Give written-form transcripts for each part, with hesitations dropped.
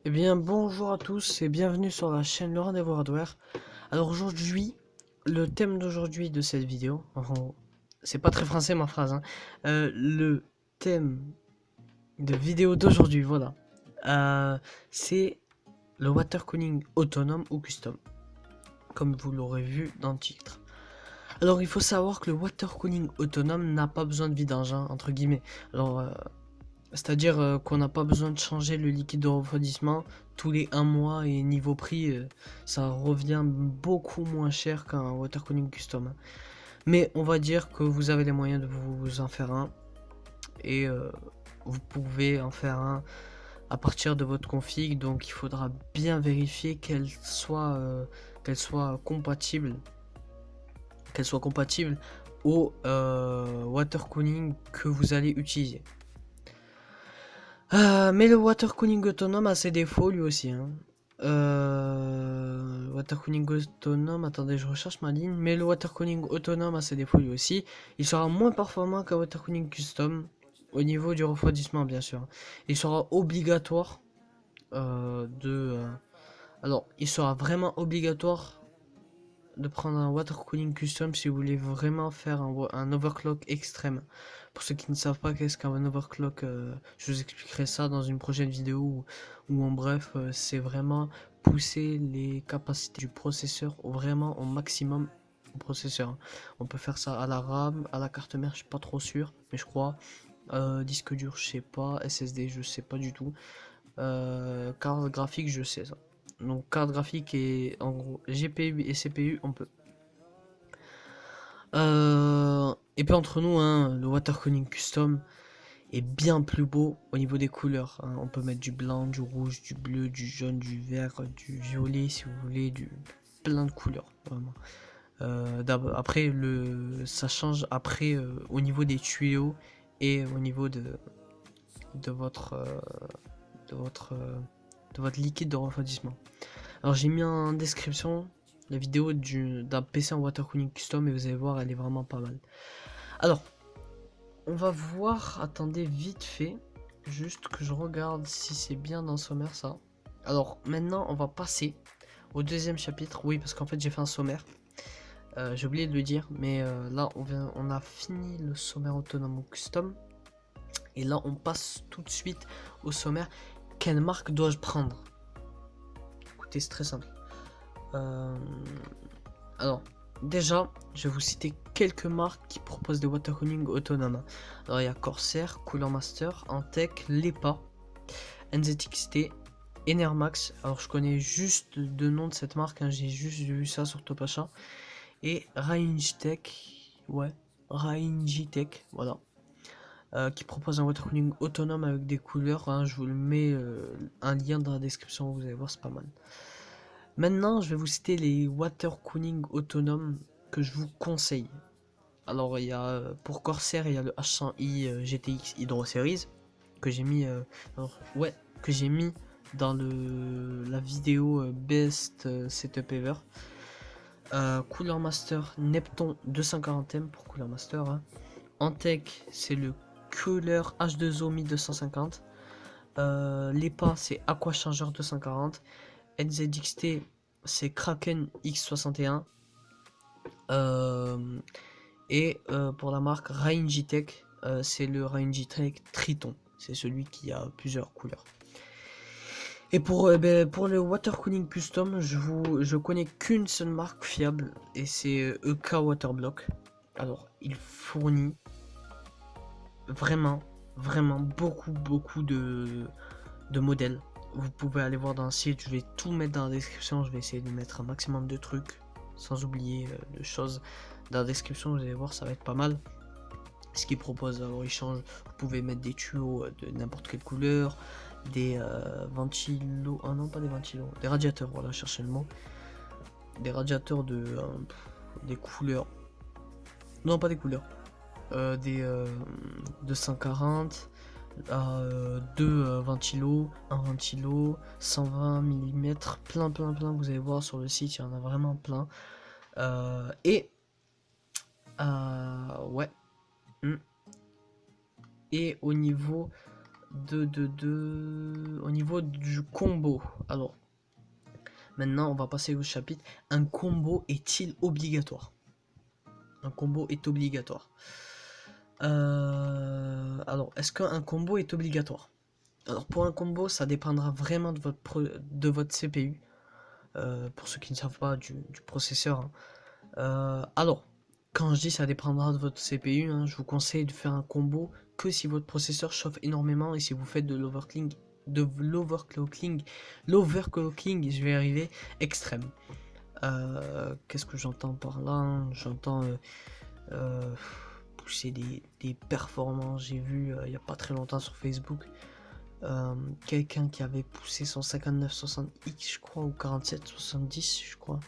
Eh bien, bonjour à tous et bienvenue sur la chaîne Le Rendez-vous Hardware. Alors aujourd'hui, le thème d'aujourd'hui de cette vidéo, enfin, c'est pas très français ma phrase, hein. Le thème de vidéo d'aujourd'hui, voilà, c'est le water cooling autonome ou custom, comme vous l'aurez vu dans le titre. Alors il faut savoir que le water cooling autonome n'a pas besoin de vidange, hein, entre guillemets. Alors c'est-à-dire qu'on n'a pas besoin de changer le liquide de refroidissement tous les 1 mois et niveau prix, ça revient beaucoup moins cher qu'un water cooling custom, hein. Mais on va dire que vous avez les moyens de vous en faire un et vous pouvez en faire un à partir de votre config. Donc il faudra bien vérifier qu'elle soit compatible au water cooling que vous allez utiliser. Mais le water cooling autonome a ses défauts lui aussi, hein. Water cooling autonome, attendez, je recherche ma ligne. Mais le water cooling autonome a ses défauts lui aussi. Il sera moins performant qu'un water cooling custom au niveau du refroidissement, bien sûr. Il sera obligatoire alors, il sera vraiment obligatoire de prendre un water cooling custom si vous voulez vraiment faire un overclock extrême. Pour ceux qui ne savent pas qu'est-ce qu'un overclock, je vous expliquerai ça dans une prochaine vidéo où en bref, c'est vraiment pousser les capacités du processeur vraiment au maximum au processeur, hein. On peut faire ça à la RAM, à la carte mère, je suis pas trop sûr, mais je crois. Disque dur, je sais pas. SSD, je sais pas du tout. Carte graphique, je sais ça. Donc carte graphique et en gros GPU et CPU, on peut. Et puis entre nous, hein, le water cooling custom est bien plus beau au niveau des couleurs, hein. On peut mettre du blanc, du rouge, du bleu, du jaune, du vert, du violet si vous voulez, plein de couleurs vraiment. Après ça change après au niveau des tuyaux et au niveau de votre de votre de votre liquide de refroidissement. Alors j'ai mis en description la vidéo d'un PC en water cooling custom et vous allez voir, elle est vraiment pas mal. Alors, on va voir, attendez vite fait, juste que je regarde si c'est bien dans le sommaire ça. Alors maintenant on va passer au deuxième chapitre, oui parce qu'en fait j'ai fait un sommaire. J'ai oublié de le dire, mais là on a fini le sommaire autonome ou custom. Et là on passe tout de suite au sommaire. Quelle marque dois-je prendre? Écoutez, c'est très simple. Alors, déjà, je vais vous citer quelques marques qui proposent des water cooling autonomes. Alors, il y a Corsair, Cooler Master, Antec, Lepa, NZXT, Enermax. Alors, je connais juste deux noms de cette marque, hein, j'ai juste vu ça sur Topachat. Et Raingitech, ouais, Raingitech, voilà. Qui propose un water cooling autonome avec des couleurs, hein, je vous le mets un lien dans la description, vous allez voir, c'est pas mal. Maintenant, je vais vous citer les water cooling autonomes que je vous conseille. Alors, il y a pour Corsair, il y a le H100i GTX Hydro Series que j'ai mis, que j'ai mis dans la vidéo Best Setup Ever. Cooler Master Neptune 240M pour Cooler Master, hein. Antec, c'est le Cooler H2O 1250. L'EPA, c'est Aqua Changer 240. NZXT, c'est Kraken X61. Pour la marque Raingitech, c'est le Raingitech Triton. C'est celui qui a plusieurs couleurs. Et pour le water cooling custom, je connais qu'une seule marque fiable et c'est EK Waterblock. Alors, il fournit vraiment beaucoup de modèles. Vous pouvez aller voir dans le site, je vais tout mettre dans la description, je vais essayer de mettre un maximum de trucs, sans oublier de choses dans la description, vous allez voir, ça va être pas mal. Ce qu'ils proposent, alors ils changent, vous pouvez mettre des tuyaux de n'importe quelle couleur, des ventilos, ah non pas des ventilos, des radiateurs, voilà, cherchez le mot. Des radiateurs des couleurs, non pas des couleurs, des 240, deux ventilos, un ventilo, 120 mm, plein, vous allez voir sur le site, il y en a vraiment plein. Ouais. Et au niveau au niveau du combo. Alors, maintenant, on va passer au chapitre. Un combo est-il obligatoire? Un combo est obligatoire. Alors, est-ce qu'un combo est obligatoire? Alors, pour un combo, ça dépendra vraiment de votre CPU. Pour ceux qui ne savent pas, du processeur. Hein. Alors, quand je dis ça dépendra de votre CPU, hein, je vous conseille de faire un combo que si votre processeur chauffe énormément et si vous faites de l'overclocking, je vais y arriver, extrême. Qu'est-ce que j'entends par là? J'entends pousser des performances. J'ai vu il n'y a pas très longtemps sur Facebook quelqu'un qui avait poussé son 5960X, je crois, ou 4770, je crois.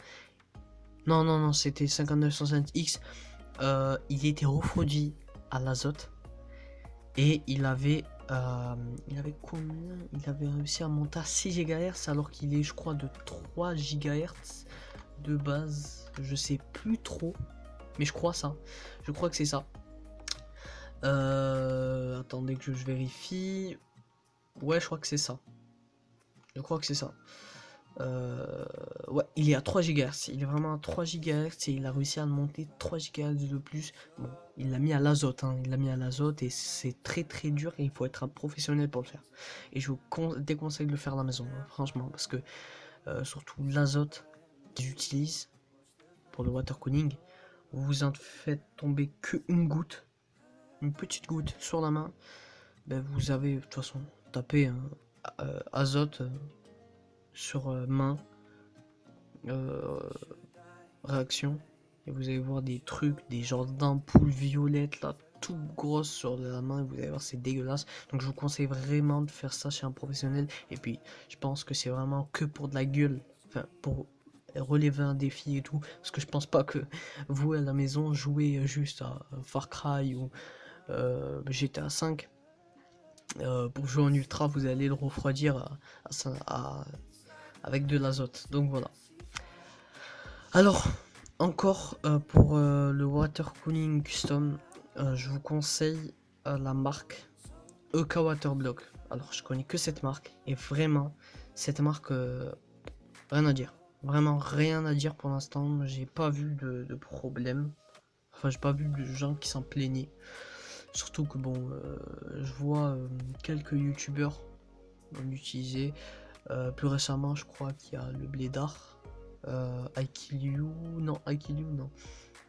Non, c'était 5960X. Il était refroidi à l'azote et il avait combien? Il avait réussi à monter à 6 GHz alors qu'il est, je crois, de 3 GHz de base. Je sais plus trop, mais je crois ça. Je crois que c'est ça. Attendez que je vérifie. Ouais, je crois que c'est ça. Je crois que c'est ça. Ouais, il est à 3 GHz. Il est vraiment à 3 GHz et il a réussi à monter 3 GHz de plus. Bon, il l'a mis à l'azote, hein. Il l'a mis à l'azote et c'est très très dur et il faut être un professionnel pour le faire. Et je vous déconseille de le faire à la maison, hein, franchement, parce que surtout l'azote qu'ils utilisent pour le water cooling, vous en faites tomber que une goutte, une petite goutte sur la main. Ben, vous avez de toute façon tapé azote sur main. Réaction et vous allez voir des trucs, des genres d'ampoules violettes là, tout grosses sur la main, vous allez voir c'est dégueulasse. Donc je vous conseille vraiment de faire ça chez un professionnel. Et puis je pense que c'est vraiment que pour de la gueule, enfin pour relever un défi et tout, parce que je pense pas que vous à la maison jouez juste à Far Cry ou GTA 5 pour jouer en ultra, vous allez le refroidir avec de l'azote. Donc voilà. Alors, encore pour le water cooling custom, je vous conseille la marque EK Waterblock. Alors, je connais que cette marque et vraiment, cette marque, rien à dire. Vraiment rien à dire pour l'instant. J'ai pas vu de problème. Enfin, j'ai pas vu de gens qui s'en plaignaient. Surtout que bon, je vois quelques youtubeurs l'utiliser. Plus récemment, je crois qu'il y a le Blédard. IQ, non.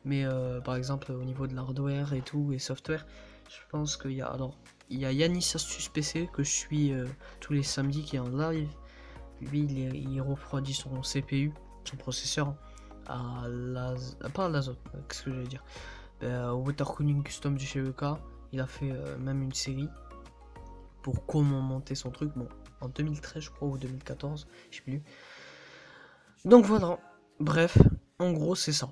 Mais par exemple, au niveau de l'hardware et tout, et software, je pense qu'il y a. Alors, il y a Yanis Astuce PC que je suis tous les samedis qui est en live. Lui, il refroidit son CPU, son processeur, pas à l'azote, qu'est-ce que je vais dire? Au water cooling custom du chez EK. Il a fait même une série pour comment monter son truc. Bon, en 2013, je crois, ou 2014, je sais plus. Donc voilà, bref, en gros c'est ça.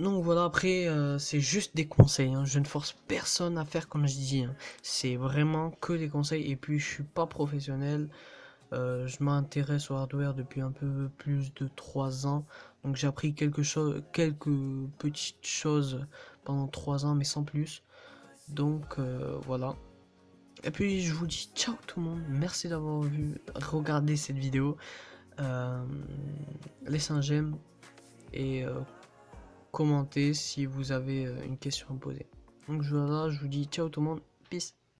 Donc voilà, après c'est juste des conseils, hein. Je ne force personne à faire comme je dis, hein. C'est vraiment que des conseils et puis je suis pas professionnel. Je m'intéresse au hardware depuis un peu plus de 3 ans. Donc j'ai appris quelques petites choses pendant 3 ans mais sans plus. Donc voilà. Et puis je vous dis ciao tout le monde, merci d'avoir regardé cette vidéo. Laissez un j'aime et commentez si vous avez une question à me poser. Donc voilà, je vous dis ciao tout le monde, peace.